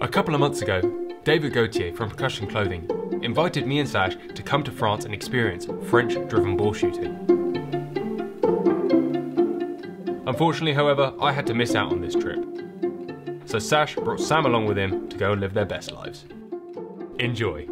A couple of months ago, David Xavier from Percussion Clothing invited me and Sash to come to France and experience French driven boar shooting. Unfortunately, however, I had to miss out on this trip. So Sash brought Sam along with him to go and live their best lives. Enjoy.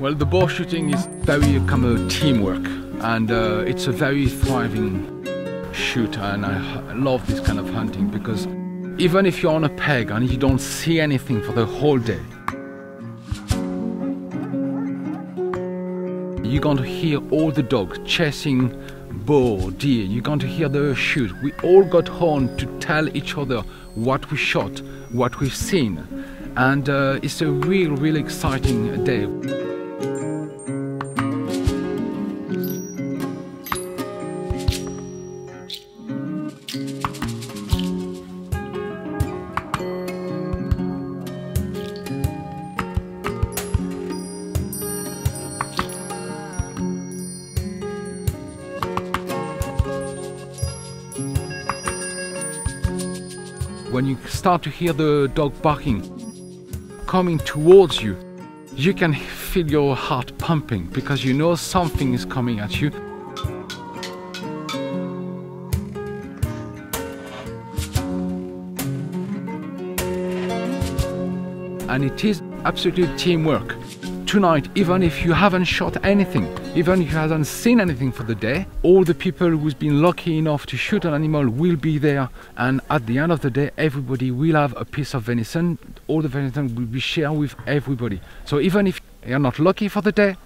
Well, the boar shooting is very kind of teamwork, and it's a very thriving shoot, and I love this kind of hunting because even if you're on a peg and you don't see anything for the whole day, you're going to hear all the dogs chasing boar, deer, you're going to hear the shoot. We all got home to tell each other what we shot, what we've seen, and it's a really exciting day. When you start to hear the dog barking coming towards you, you can feel your heart pumping because you know something is coming at you. And it is absolutely teamwork. Tonight, even if you haven't shot anything, even if you haven't seen anything for the day, all the people who's been lucky enough to shoot an animal will be there, and at the end of the day everybody will have a piece of venison. All the venison will be shared with everybody. So even if you're not lucky for the day,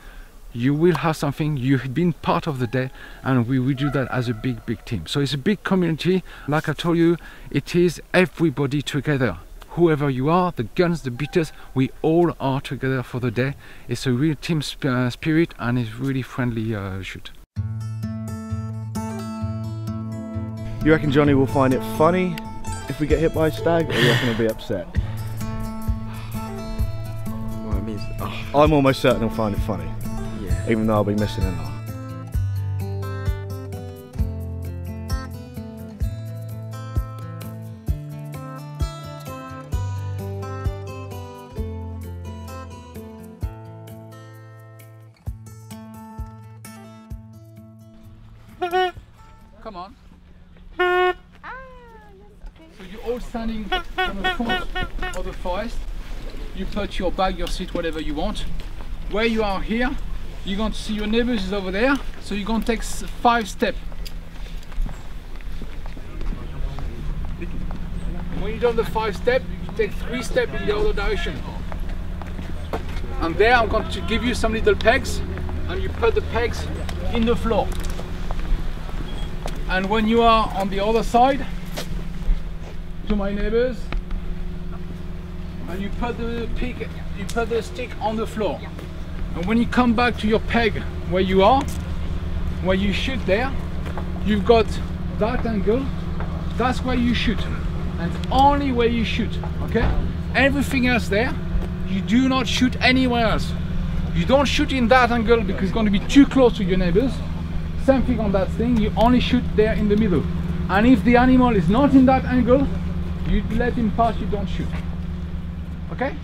you will have something, you've been part of the day, and we will do that as a big team. So it's a big community. Like I told you, it is everybody together. Whoever you are, the guns, the beaters, we all are together for the day. It's a real team spirit, and it's really friendly shoot. You reckon Johnny will find it funny if we get hit by a stag, or you reckon he'll be upset? Well, it means, I'm almost certain he'll find it funny, yeah. even though I'll be missing an arm. Come on. So you're all standing on the front of the forest. You put your bag, your seat, whatever you want. Where you are here, you're going to see your neighbors is over there. So you're going to take 5 steps. When you've done the 5 steps, you take 3 steps in the other direction. And there I'm going to give you some little pegs, and you put the pegs in the floor. And when you are on the other side, to my neighbors, and you put the stick on the floor. And when you come back to your peg where you are, where you shoot there, you've got that angle, that's where you shoot. And only where you shoot, okay? Everything else there, you do not shoot anywhere else. You don't shoot in that angle because it's going to be too close to your neighbors. Same thing on that thing, you only shoot there in the middle. And if the animal is not in that angle, you let him pass, you don't shoot. Okay?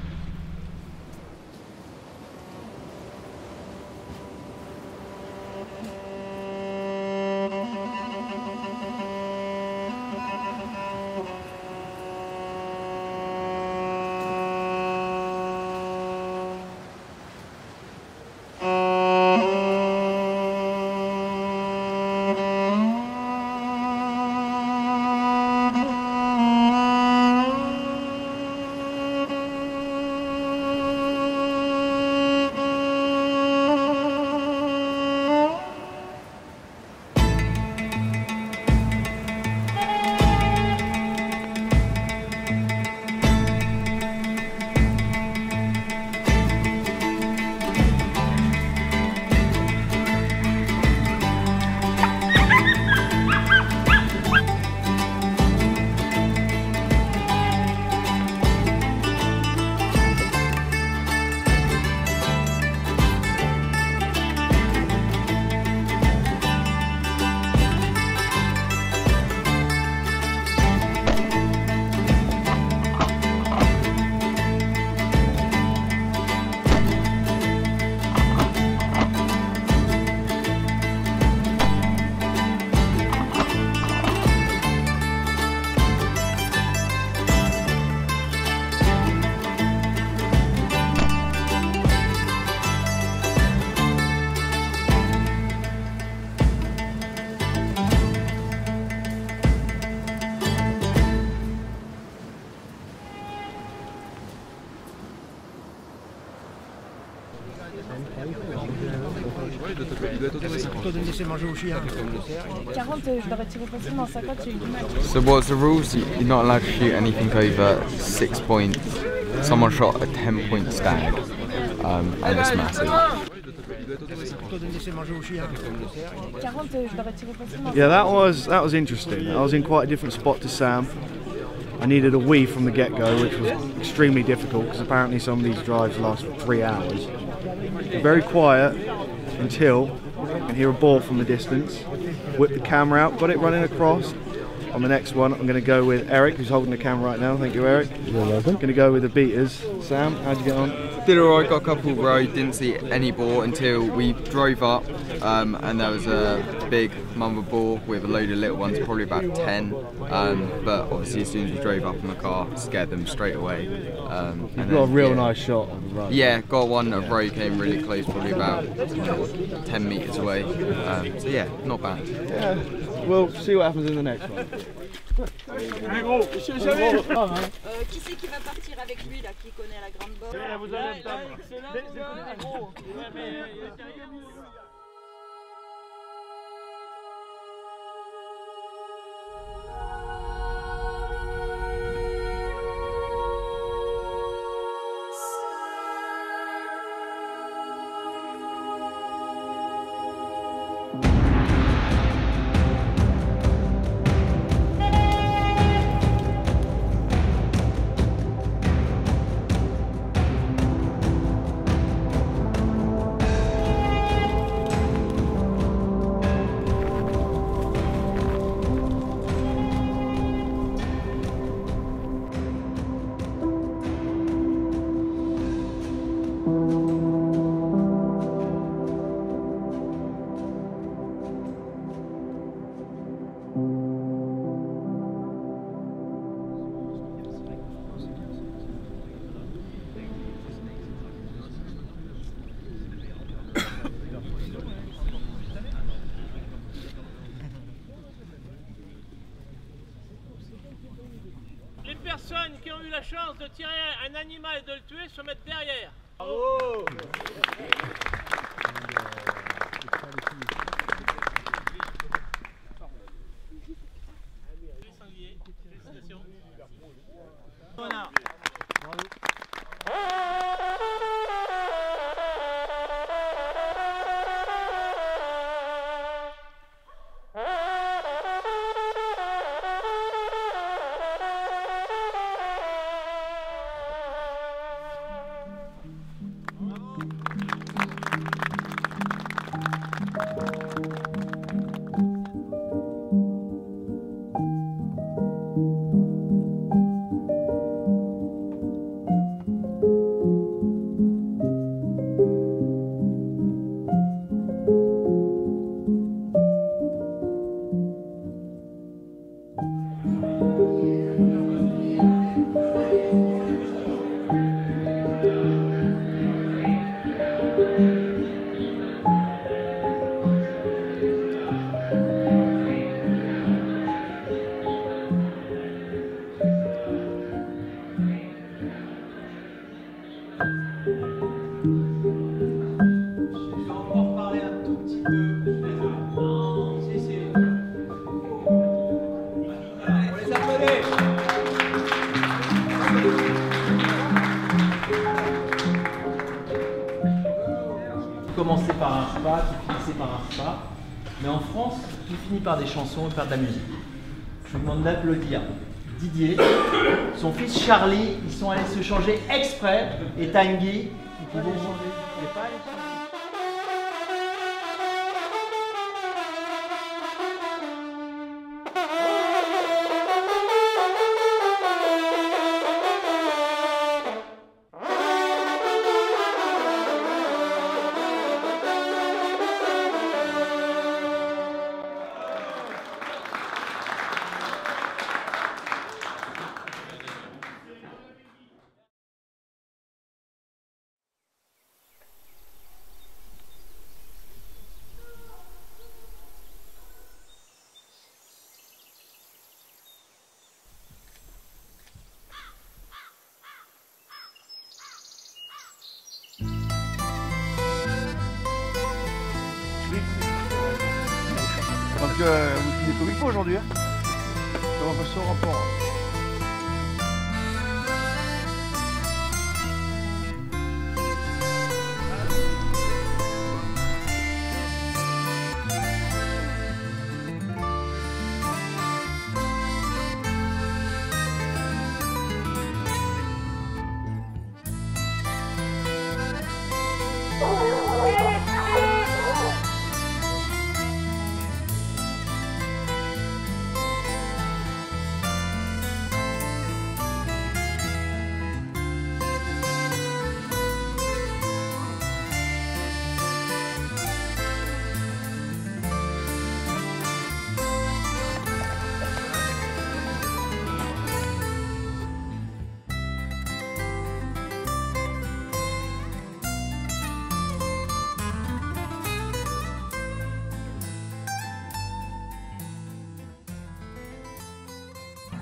So what's the rules? You're not allowed to shoot anything over 6 points. Someone shot a 10-point stag, and it's massive. Yeah, that was interesting. I was in quite a different spot to Sam. I needed a wee from the get-go, which was extremely difficult because apparently some of these drives last for 3 hours. Very quiet until I can hear a boar from the distance. Whip the camera out, got it running across. On the next one, I'm going to go with Eric, who's holding the camera right now. Thank you, Eric. You're welcome. Going to go with the beaters. Sam, how'd you get on? Did alright, got a couple road, didn't see any boar until we drove up, and there was a big mother boar with a load of little ones, probably about 10, but obviously as soon as we drove up in the car, scared them straight away. You've got a real nice shot on the run. Yeah, got one that row came really close, probably about 10 metres away, so yeah, not bad. Yeah, we'll see what happens in the next one. Qui c'est qui va partir avec lui là, qui connaît la grande bosse? Les personnes qui ont eu la chance de tirer un animal et de le tuer se mettent derrière. Bravo. Voilà. Commencer par un spa, qui finissait par un spa. Mais en France, tout finit par des chansons et par de la musique. Je vous demande d'applaudir Didier, son fils Charlie, ils sont allés se changer exprès, et Thankyou, qui pouvait changer. Il n'est pas allé changer. vous êtes comme il faut aujourd'hui. Hein. Ça va passer au rapport.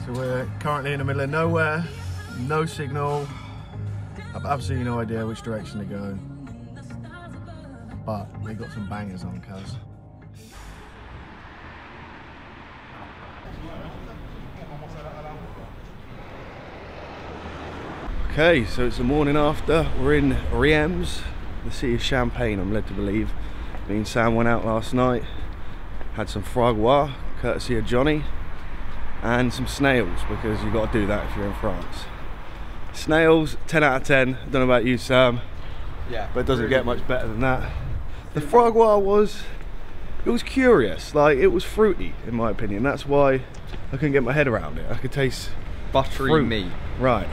So we're currently in the middle of nowhere, no signal. I've absolutely no idea which direction to go. But we got some bangers on, cuz. Okay, so it's the morning after. We're in Reims, the city of Champagne, I'm led to believe. Me and Sam went out last night, had some frogois, courtesy of Johnny, and some snails, because you've got to do that if you're in France. Snails, 10 out of 10. I don't know about you, Sam, but it doesn't get much better than that. The frogois was curious, like it was fruity in my opinion. That's why I couldn't get my head around it. I could taste buttery fruit. meat. Right.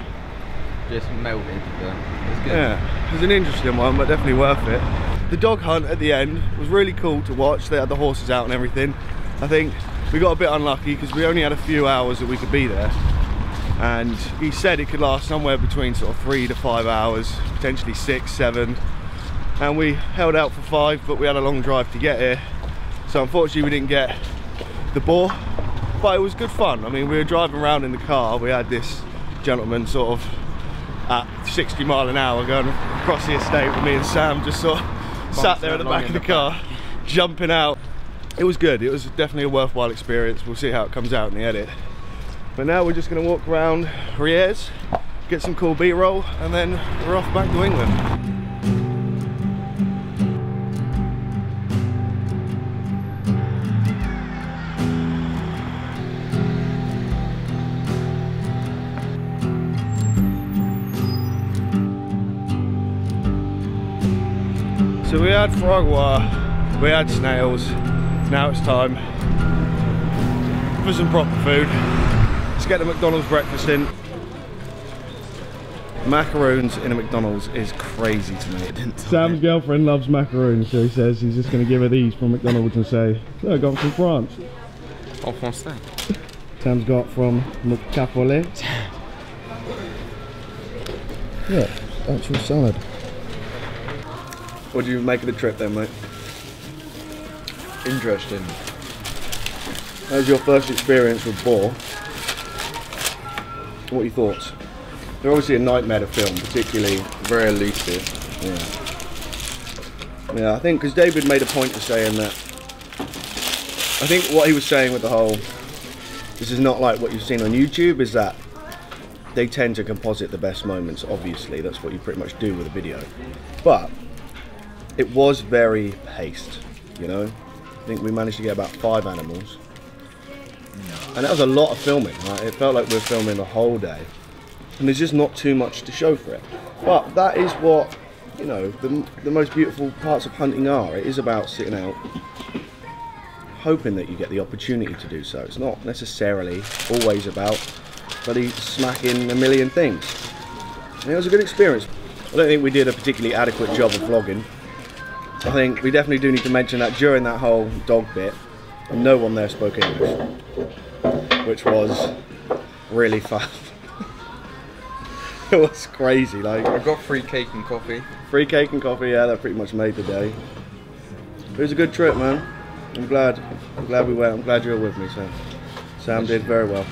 Just melted. It's good. Yeah, it was an interesting one, but definitely worth it. The dog hunt at the end was really cool to watch. They had the horses out and everything. I think we got a bit unlucky because we only had a few hours that we could be there, and he said it could last somewhere between sort of 3 to 5 hours, potentially 6, 7, and we held out for 5, but we had a long drive to get here, so unfortunately we didn't get the boar, but it was good fun. I mean, we were driving around in the car, we had this gentleman sort of at 60 mile an hour going across the estate with me, and Sam just sort of sat there at the back of the car jumping out. It was good. It was definitely a worthwhile experience. We'll see how it comes out in the edit. But now we're just going to walk around Reims, get some cool B-roll, and then we're off back to England. So we had frogois, we had snails. Now it's time for some proper food. Let's get the McDonald's breakfast in. Macaroons in a McDonald's is crazy to me. Sam's girlfriend loves macaroons, so he says he's just going to give her these from McDonald's and say, "Oh, I got them from France." En français. Sam's got from McCapolet. Yeah, actual salad. What do you make of the trip then, mate? Interesting. That was your first experience with boar. What are your thoughts? They're obviously a nightmare to film, particularly Very elusive. Yeah, I think because David made a point of saying that. I think what he was saying with the whole, this is not like what you've seen on YouTube, is that they tend to composite the best moments. Obviously, that's what you pretty much do with a video. But it was very paced, you know. I think we managed to get about 5 animals, and that was a lot of filming, right? It felt like we were filming the whole day, and there's just not too much to show for it. But that is what, you know, the most beautiful parts of hunting are. It is about sitting out, hoping that you get the opportunity to do so. It's not necessarily always about bloody smacking a million things. And it was a good experience. I don't think we did a particularly adequate job of vlogging. I think we definitely do need to mention that during that whole dog bit, no one there spoke English, which was really fun. It was crazy. Like, I got free cake and coffee. Free cake and coffee, yeah, that pretty much made the day. It was a good trip, man. I'm glad we went. I'm glad you were with me, Sam. Sam did very well.